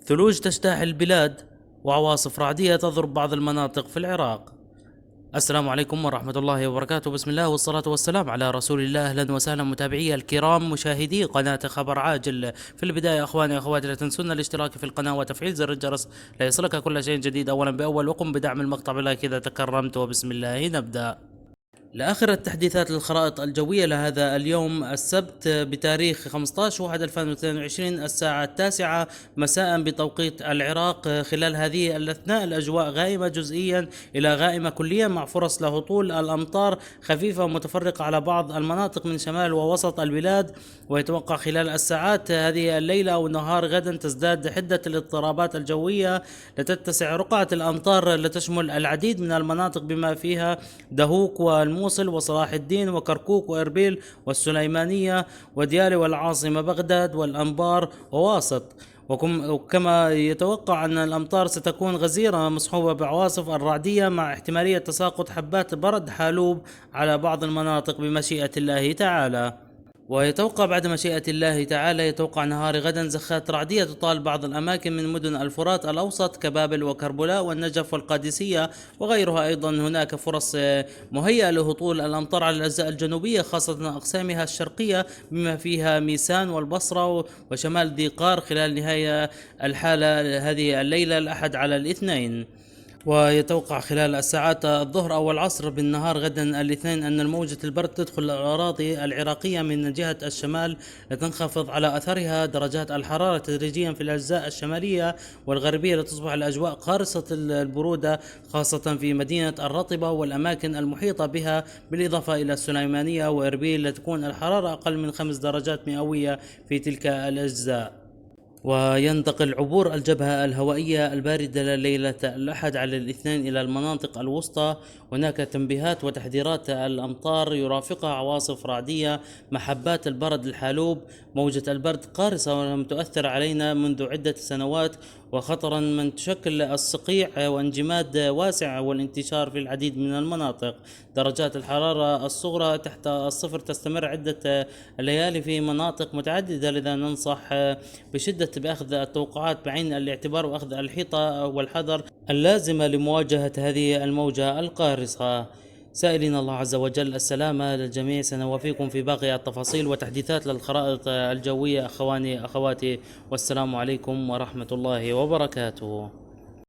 ثلوج تجتاح البلاد، وعواصف رعدية تضرب بعض المناطق في العراق. السلام عليكم ورحمة الله وبركاته. بسم الله والصلاة والسلام على رسول الله. أهلا وسهلا متابعي الكرام مشاهدي قناة خبر عاجل. في البداية أخواني أخواتي لا تنسونا الاشتراك في القناة وتفعيل زر الجرس ليصلك كل شيء جديد أولا بأول، وقم بدعم المقطع بلايك إذا تكرمت، وبسم الله نبدأ. لآخر التحديثات للخرائط الجوية لهذا اليوم السبت بتاريخ 15/1/2022 الساعة 9 مساء بتوقيت العراق. خلال هذه الأثناء الأجواء غائمة جزئيا إلى غائمة كليا، مع فرص لهطول الأمطار خفيفة متفرقة على بعض المناطق من شمال ووسط البلاد. ويتوقع خلال الساعات هذه الليلة أو نهار غدا تزداد حدة الاضطرابات الجوية لتتسع رقعة الأمطار لتشمل العديد من المناطق بما فيها دهوك والموصل وصلاح الدين وكركوك وإربيل والسليمانية وديالى والعاصمة بغداد والأنبار وواسط. وكما يتوقع أن الأمطار ستكون غزيرة مصحوبة بعواصف الرعدية مع احتمالية تساقط حبات برد حالوب على بعض المناطق بمشيئة الله تعالى. ويتوقع بعد مشيئة الله تعالى يتوقع نهار غدا زخات رعدية تطال بعض الأماكن من مدن الفرات الأوسط كبابل وكربلاء والنجف والقادسية وغيرها. أيضا هناك فرص مهيئة لهطول الأمطار على الأجزاء الجنوبية خاصة أقسامها الشرقية بما فيها ميسان والبصرة وشمال ذي قار خلال نهاية الحالة هذه الليلة الأحد على الاثنين. ويتوقع خلال الساعات الظهر أو العصر بالنهار غدا الاثنين أن الموجة البرد تدخل الأراضي العراقية من جهة الشمال لتنخفض على أثرها درجات الحرارة تدريجيا في الأجزاء الشمالية والغربية لتصبح الأجواء قارصة البرودة خاصة في مدينة الرطبة والأماكن المحيطة بها، بالإضافة إلى السليمانية وإربيل لتكون الحرارة أقل من 5 درجات مئوية في تلك الأجزاء. وينتقل عبور الجبهة الهوائية الباردة ليلة الأحد على الاثنين إلى المناطق الوسطى. هناك تنبيهات وتحذيرات الأمطار يرافقها عواصف رعدية، محبات البرد الحالوب. موجة البرد قارصة ولم تؤثر علينا منذ عدة سنوات، وخطرا من تشكل الصقيع وانجماد واسع والانتشار في العديد من المناطق. درجات الحرارة الصغرى تحت الصفر تستمر عدة الليالي في مناطق متعددة، لذا ننصح بشدة بأخذ التوقعات بعين الاعتبار وأخذ الحيطة والحذر اللازمة لمواجهة هذه الموجة القارصة. سائلين الله عز وجل السلامة للجميع. سنوافيكم في باقي التفاصيل وتحديثات للخرائط الجوية أخواني أخواتي، والسلام عليكم ورحمة الله وبركاته.